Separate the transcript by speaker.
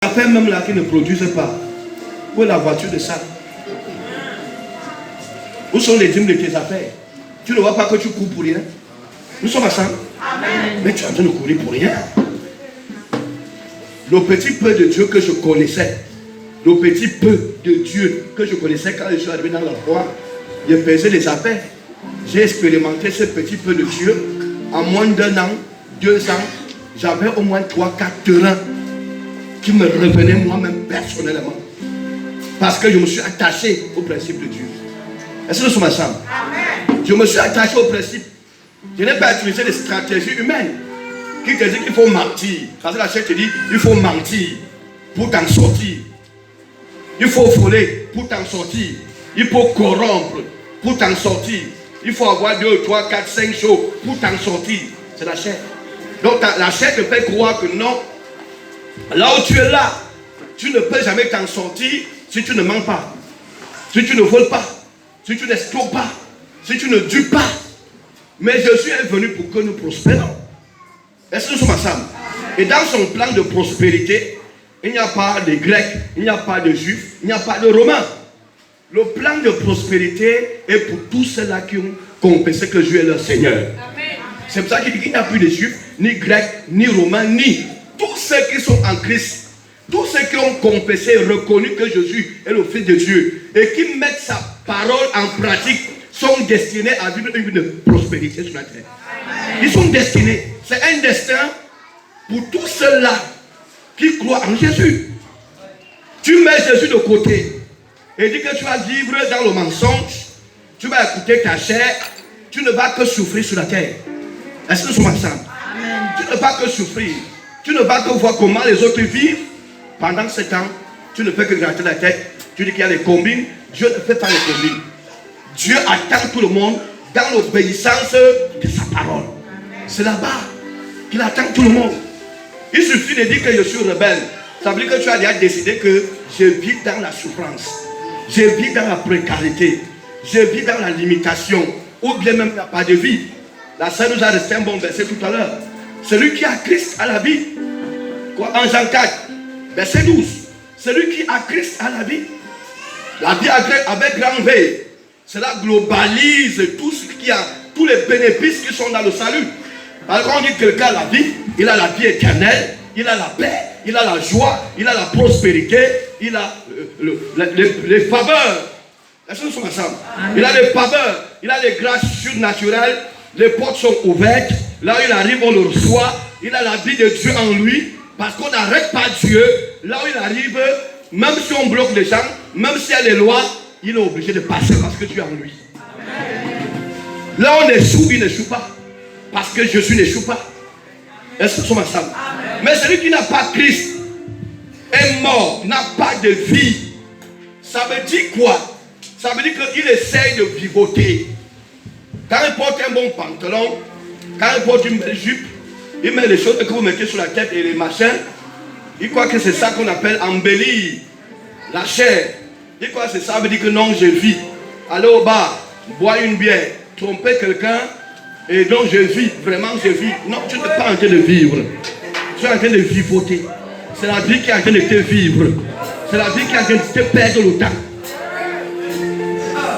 Speaker 1: affaires même là qui ne produisent pas. Où est la voiture de ça? Où sont les dîmes de tes affaires? Tu ne vois pas que tu cours pour rien? Nous sommes ensemble. Mais tu es en train de courir pour rien. Le petit peu de Dieu que je connaissais, le petit peu de Dieu que je connaissais quand je suis arrivé dans la foi, je faisais les affaires. J'ai expérimenté ce petit peu de Dieu. En moins d'un an, 2 ans, j'avais au moins 3-4 terrains qui me revenaient moi-même personnellement. Parce que je me suis attaché au principe de Dieu. Est-ce que nous sommes ensemble? Je me suis attaché au principe. Je n'ai pas utilisé des stratégies humaines qui te disent qu'il faut mentir. Parce que la chaîne te dit il faut mentir pour t'en sortir. Il faut voler pour t'en sortir. Il faut corrompre pour t'en sortir. Il faut avoir 2, 3, 4, 5 choses pour t'en sortir. C'est la chair. Donc la chair te fait croire que non. Là où tu es là, tu ne peux jamais t'en sortir si tu ne mens pas. Si tu ne voles pas. Si tu n'escroques pas. Si tu ne dupes pas. Mais Jésus est venu pour que nous prospérons. Est-ce que nous sommes ensemble? Et dans son plan de prospérité, il n'y a pas de Grecs, il n'y a pas de Juifs, il n'y a pas de Romains. Le plan de prospérité est pour tous ceux-là qui ont confessé que Dieu est leur Seigneur. C'est pour ça qu'il dit qu'il n'y a plus de Juifs, ni Grecs, ni Romains, ni tous ceux qui sont en Christ. Tous ceux qui ont confessé et reconnu que Jésus est le Fils de Dieu et qui mettent sa parole en pratique sont destinés à vivre une prospérité sur la terre. Ils sont destinés. C'est un destin pour tous ceux-là qui croient en Jésus. Tu mets Jésus de côté et dis que tu vas vivre dans le mensonge, tu vas écouter ta chair, tu ne vas que souffrir sur la terre. Est-ce que nous sommes ensemble? Tu ne vas que souffrir. Tu ne vas que voir comment les autres vivent. Pendant ce temps, tu ne fais que gratter la tête. Tu dis qu'il y a des combines. Dieu ne fait pas les combines. Dieu attend tout le monde dans l'obéissance de sa parole. C'est là-bas qu'il attend tout le monde. Il suffit de dire que je suis rebelle. Ça veut dire que tu as déjà décidé que je vis dans la souffrance. Je vis dans la précarité. Je vis dans la limitation. Ou bien même il n'y a pas de vie. La sœur nous a resté un bon verset tout à l'heure. Celui qui a Christ a la vie. Quoi? En Jean 4, verset 12. Celui qui a Christ a la vie. La vie avec grand V. Cela globalise tout ce qu'il y a, tous les bénéfices qui sont dans le salut. Alors quand on dit que quelqu'un a la vie, il a la vie éternelle, il a la paix, il a la joie, il a la prospérité, il a les faveurs. Est-ce que nous sommes ensemble? Il a les faveurs, il a les grâces surnaturelles, les portes sont ouvertes, là où il arrive on le reçoit, il a la vie de Dieu en lui, parce qu'on n'arrête pas Dieu, là où il arrive, même si on bloque les gens, même s'il y a les lois, il est obligé de passer parce que tu es en lui. Là on échoue, il n'échoue pas. Parce que Jésus n'échoue pas. Est-ce que nous sommes ensemble? Mais celui qui n'a pas Christ est mort, n'a pas de vie. Ça veut dire quoi? Ça veut dire qu'il essaye de vivoter. Quand il porte un bon pantalon, quand il porte une belle jupe, il met les choses que vous mettez sur la tête et les machins. Il croit que c'est ça qu'on appelle embellir la chair. Il croit que c'est ça, veut dire que non, je vis. Aller au bar, boire une bière, tromper quelqu'un, et donc je vis, vraiment je vis. Non, tu n'es pas en train de vivre. Tu es en train de vivoter. C'est la vie qui est en train de te vivre. C'est la vie qui est en train de te perdre le temps.